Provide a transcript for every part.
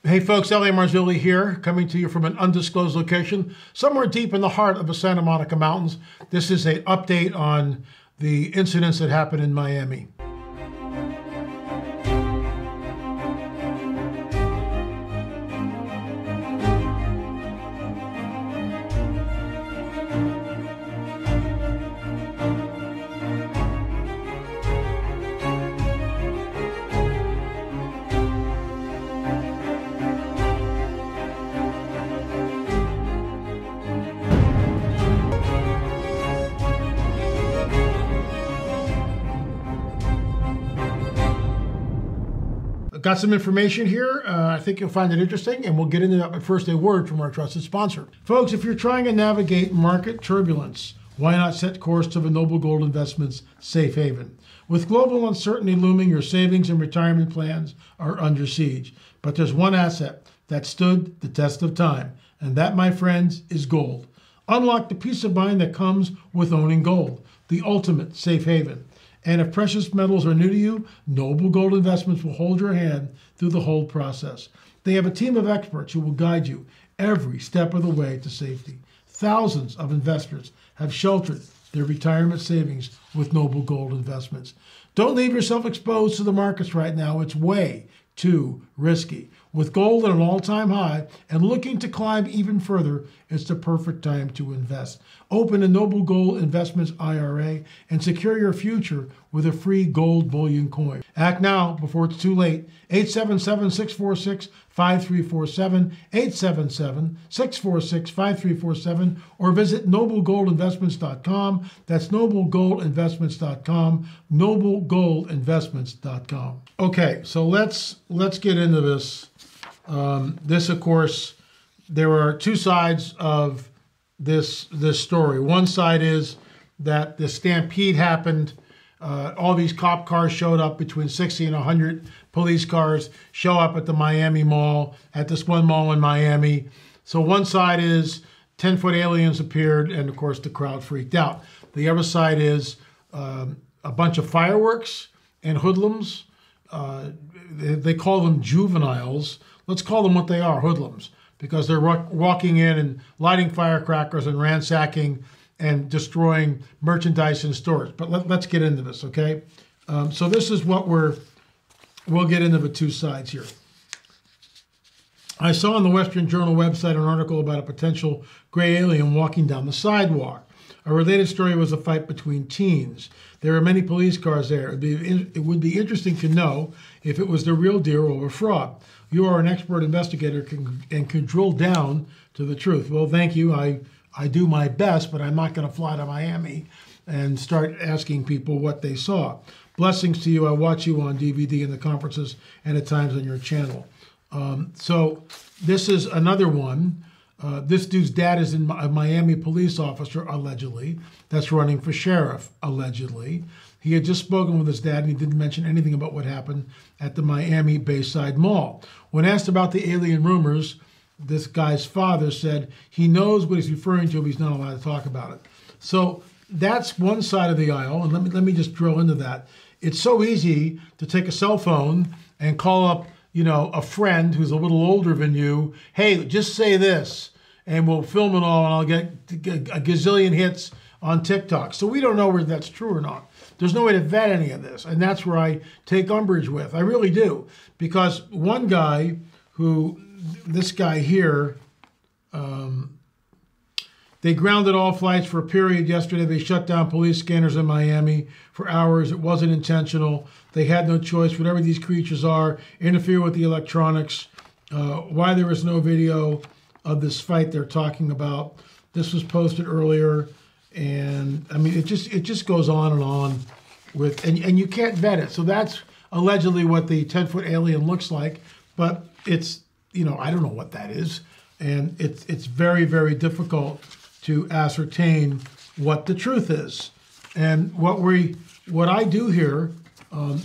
Hey folks, Marzulli here, coming to you from an undisclosed location, somewhere deep in the heart of the Santa Monica Mountains. This is an update on the incidents that happened in Miami. Got some information here. I think you'll find it interesting, and we'll get into that. But first, a word from our trusted sponsor. Folks, if you're trying to navigate market turbulence, why not set course to the Noble Gold Investments Safe Haven? With global uncertainty looming, your savings and retirement plans are under siege. But there's one asset that stood the test of time, and that, my friends, is gold. Unlock the peace of mind that comes with owning gold, the ultimate safe haven. And if precious metals are new to you, Noble Gold Investments will hold your hand through the whole process. They have a team of experts who will guide you every step of the way to safety. Thousands of investors have sheltered their retirement savings with Noble Gold Investments. Don't leave yourself exposed to the markets right now. It's way too risky. With gold at an all-time high and looking to climb even further, it's the perfect time to invest. Open a Noble Gold Investments IRA and secure your future with a free gold bullion coin. Act now before it's too late. 877-646-5347, 877-646-5347, or visit noblegoldinvestments.com. That's noblegoldinvestments.com, noblegoldinvestments.com. Okay, so let's get into this. This, of course, there are two sides of this story. One side is that the stampede happened. All these cop cars showed up, between 60 and 100 police cars show up at the Miami Mall, at this one mall in Miami. So one side is 10-foot aliens appeared, and of course the crowd freaked out. The other side is a bunch of fireworks and hoodlums. They call them juveniles. Let's call them what they are, hoodlums, because they're walking in and lighting firecrackers and ransacking and destroying merchandise in stores. But let's get into this, okay? So this is what we'll get into the two sides here. I saw on the Western Journal website an article about a potential gray alien walking down the sidewalk. A related story was a fight between teens. There are many police cars there. It would be interesting to know if it was the real deal or a fraud. You are an expert investigator and can drill down to the truth. Well, thank you. I do my best, but I'm not going to fly to Miami and start asking people what they saw. Blessings to you. I watch you on DVD in the conferences and at times on your channel. So this is another one. This dude's dad is a Miami police officer, allegedly, that's running for sheriff, allegedly. He had just spoken with his dad, and he didn't mention anything about what happened at the Miami Bayside Mall. When asked about the alien rumors, this guy's father said he knows what he's referring to, but he's not allowed to talk about it. So that's one side of the aisle, and let me just drill into that. It's so easy to take a cell phone and call up, a friend who's a little older than you. Hey, just say this, and we'll film it all, and I'll get a gazillion hits on TikTok. So we don't know whether that's true or not. There's no way to vet any of this, and that's where I take umbrage with. I really do, because one guy this guy here, they grounded all flights for a period yesterday. They shut down police scanners in Miami for hours. It wasn't intentional. They had no choice. Whatever these creatures are, interfere with the electronics. Why there was no video of this fight they're talking about. This was posted earlier, and I mean, it just goes on with, and you can't vet it. So that's allegedly what the 10-foot alien looks like, but it's, I don't know what that is, and it's very, very difficult to ascertain what the truth is. And what I do here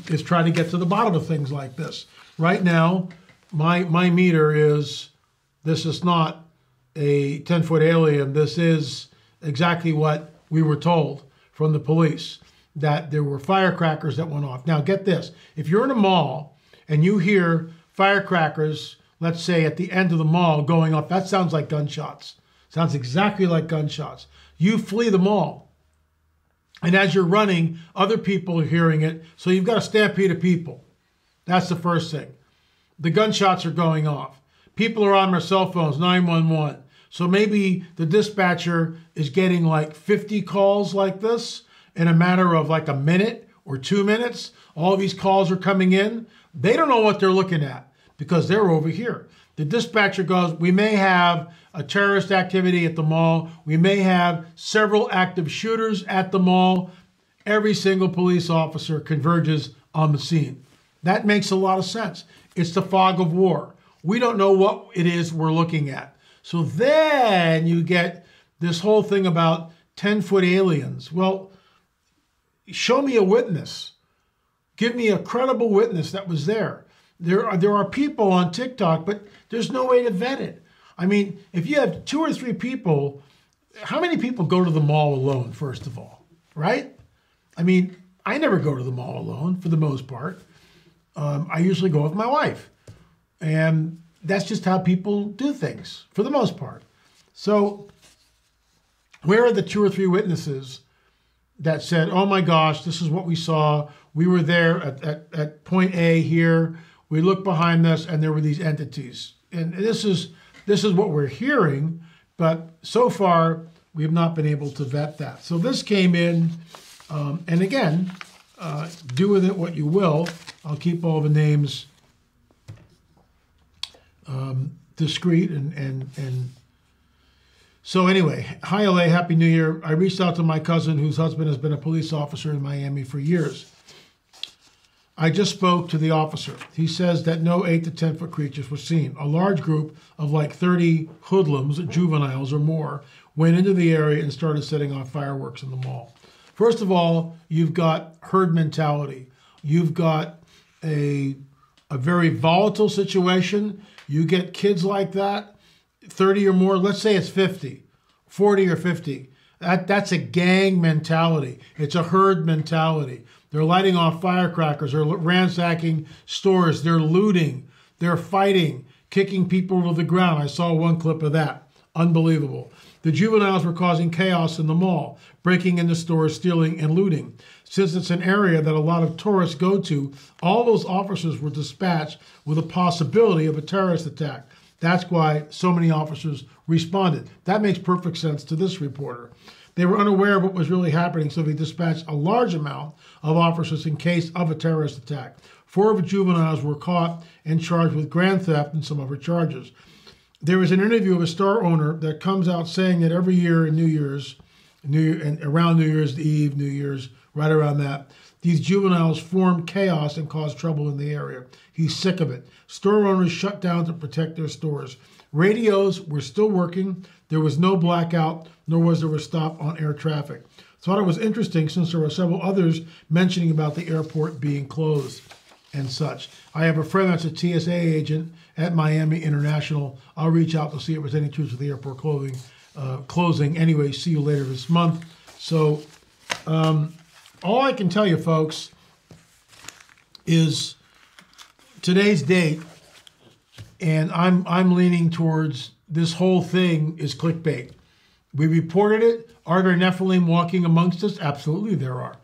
is try to get to the bottom of things like this. Right now, my meter is, this is not a 10-foot alien. This is exactly what we were told from the police, that there were firecrackers that went off. Now, get this. If you're in a mall and you hear firecrackers let's say at the end of the mall going off. That sounds like gunshots. Sounds exactly like gunshots. You flee the mall. And as you're running, other people are hearing it. So you've got a stampede of people. That's the first thing. The gunshots are going off. People are on their cell phones, 911. So maybe the dispatcher is getting like 50 calls like this in a matter of like a minute or 2 minutes. All these calls are coming in. They don't know what they're looking at because they're over here. The dispatcher goes, we may have a terrorist activity at the mall. We may have several active shooters at the mall. Every single police officer converges on the scene. That makes a lot of sense. It's the fog of war. We don't know what it is we're looking at. So then you get this whole thing about 10-foot aliens. Well, show me a witness. Give me a credible witness that was there. There are people on TikTok, but there's no way to vet it. I mean, if you have 2 or 3 people, how many people go to the mall alone, first of all, right? I mean, I never go to the mall alone for the most part. I usually go with my wife. And that's just how people do things for the most part. So where are the 2 or 3 witnesses that said, oh my gosh, this is what we saw. We were there at point A here. We looked behind us and there were these entities. And this is what we're hearing, but so far we have not been able to vet that. So this came in, and again, do with it what you will. I'll keep all the names discreet and so anyway, hi LA, Happy New Year. I reached out to my cousin whose husband has been a police officer in Miami for years. I just spoke to the officer. He says that no 8 to 10 foot creatures were seen. A large group of like 30 hoodlums, juveniles or more, went into the area and started setting off fireworks in the mall. First of all, you've got herd mentality. You've got a very volatile situation. You get kids like that, 30 or more, let's say it's 50, 40 or 50. That's a gang mentality. It's a herd mentality. They're lighting off firecrackers. They're ransacking stores. They're looting. They're fighting, kicking people to the ground. I saw one clip of that. Unbelievable. The juveniles were causing chaos in the mall, breaking into stores, stealing, and looting. Since it's an area that a lot of tourists go to, all those officers were dispatched with a possibility of a terrorist attack. That's why so many officers responded. That makes perfect sense to this reporter. They were unaware of what was really happening, so they dispatched a large amount of officers in case of a terrorist attack. 4 of the juveniles were caught and charged with grand theft and some other charges. There was an interview of a store owner that comes out saying that every year in around New Year's Eve, New Year's, right around that, these juveniles form chaos and cause trouble in the area. He's sick of it. Store owners shut down to protect their stores. Radios were still working. There was no blackout, nor was there a stop on air traffic. Thought it was interesting since there were several others mentioning about the airport being closed and such. I have a friend that's a TSA agent at Miami International. I'll reach out to see if there's any truth to the airport closing. Anyway, see you later this month. So all I can tell you, folks, is today's date, and I'm leaning towards this whole thing is clickbait. We reported it. Are there Nephilim walking amongst us? Absolutely there are.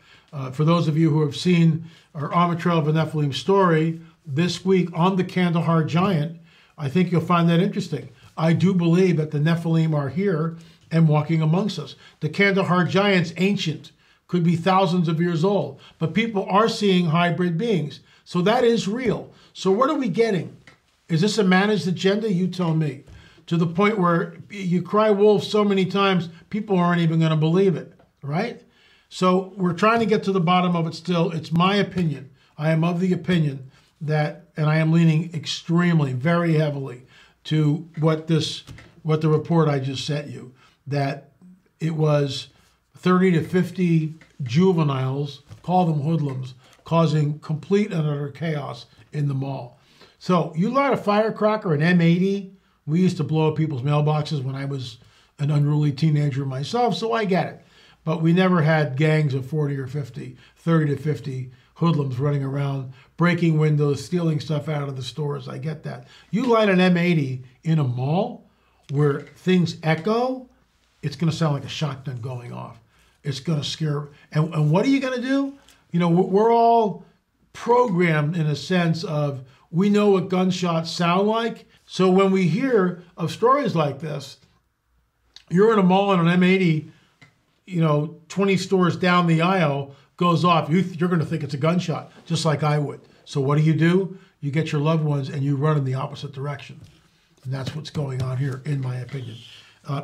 For those of you who have seen our On the Trail of a Nephilim story this week on the Kandahar Giant, I think you'll find that interesting. I do believe that the Nephilim are here and walking amongst us. The Kandahar Giant's ancient, could be thousands of years old, but people are seeing hybrid beings. So that is real. So what are we getting? Is this a managed agenda? You tell me. To the point where you cry wolf so many times, people aren't even going to believe it, right? So we're trying to get to the bottom of it still. It's my opinion. I am of the opinion that, and I am leaning extremely, very heavily to what the report I just sent you, that it was 30 to 50 juveniles, call them hoodlums, causing complete and utter chaos in the mall. So you light a firecracker, an M80. We used to blow up people's mailboxes when I was an unruly teenager myself, so I get it. But we never had gangs of 40 or 50, 30 to 50 hoodlums running around, breaking windows, stealing stuff out of the stores. I get that. You light an M80 in a mall where things echo, it's going to sound like a shotgun going off. It's going to scare. And what are you going to do? You know, we're all programmed in a sense of we know what gunshots sound like. So when we hear of stories like this, you're in a mall and an M80, 20 stores down the aisle goes off. You're going to think it's a gunshot, just like I would. So what do? You get your loved ones and you run in the opposite direction. And that's what's going on here, in my opinion.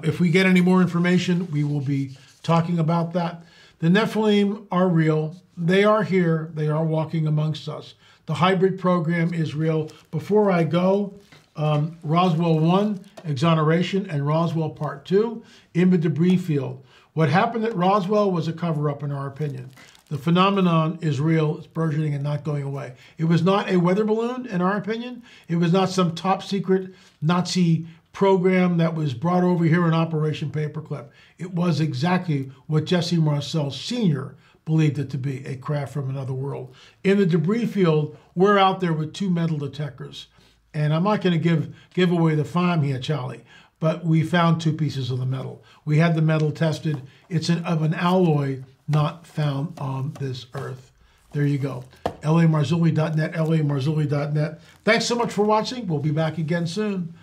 If we get any more information, we will be talking about that. The Nephilim are real. They are here. They are walking amongst us. The hybrid program is real. Before I go, Roswell 1, Exoneration, and Roswell Part 2, in the debris field. What happened at Roswell was a cover-up, in our opinion. The phenomenon is real. It's burgeoning and not going away. It was not a weather balloon, in our opinion. It was not some top-secret Nazi program that was brought over here in Operation Paperclip. It was exactly what Jesse Marcel Sr. believed it to be, a craft from another world. In the debris field, we're out there with 2 metal detectors. And I'm not going to give away the farm here, Charlie, but we found 2 pieces of the metal. We had the metal tested. It's of an alloy not found on this earth. There you go. LAMarzulli.net, LAMarzulli.net. Thanks so much for watching. We'll be back again soon.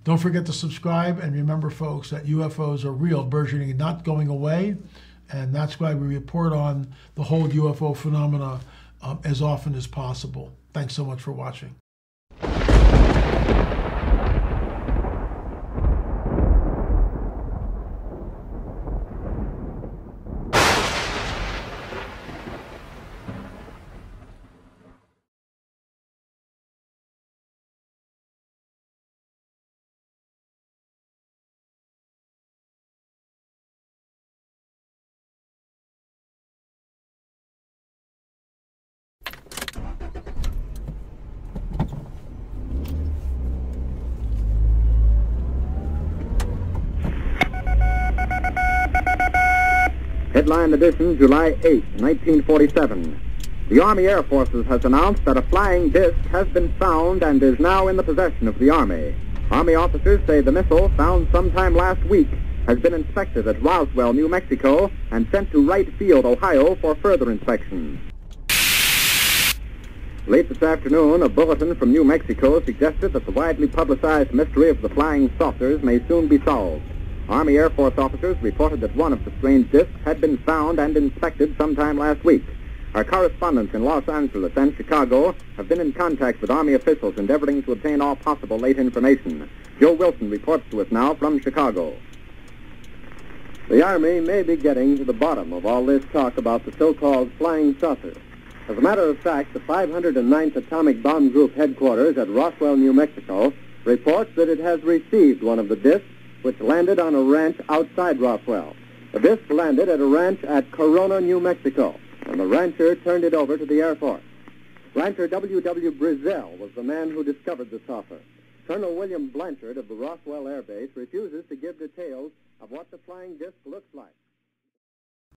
Don't forget to subscribe. And remember, folks, that UFOs are real, burgeoning, and not going away. And that's why we report on the whole UFO phenomena as often as possible. Thanks so much for watching. Headline edition, July 8, 1947. The Army Air Forces has announced that a flying disc has been found and is now in the possession of the Army. Army officers say the missile, found sometime last week, has been inspected at Roswell, New Mexico, and sent to Wright Field, Ohio, for further inspection. Late this afternoon, a bulletin from New Mexico suggested that the widely publicized mystery of the flying saucers may soon be solved. Army Air Force officers reported that one of the strange discs had been found and inspected sometime last week. Our correspondents in Los Angeles and Chicago have been in contact with Army officials endeavoring to obtain all possible late information. Joe Wilson reports to us now from Chicago. The Army may be getting to the bottom of all this talk about the so-called flying saucer. As a matter of fact, the 509th Atomic Bomb Group headquarters at Roswell, New Mexico, reports that it has received one of the discs which landed on a ranch outside Roswell. The disc landed at a ranch at Corona, New Mexico, and the rancher turned it over to the Air Force. Rancher W.W. Brazell was the man who discovered the saucer. Colonel William Blanchard of the Roswell Air Base refuses to give details of what the flying disc looks like.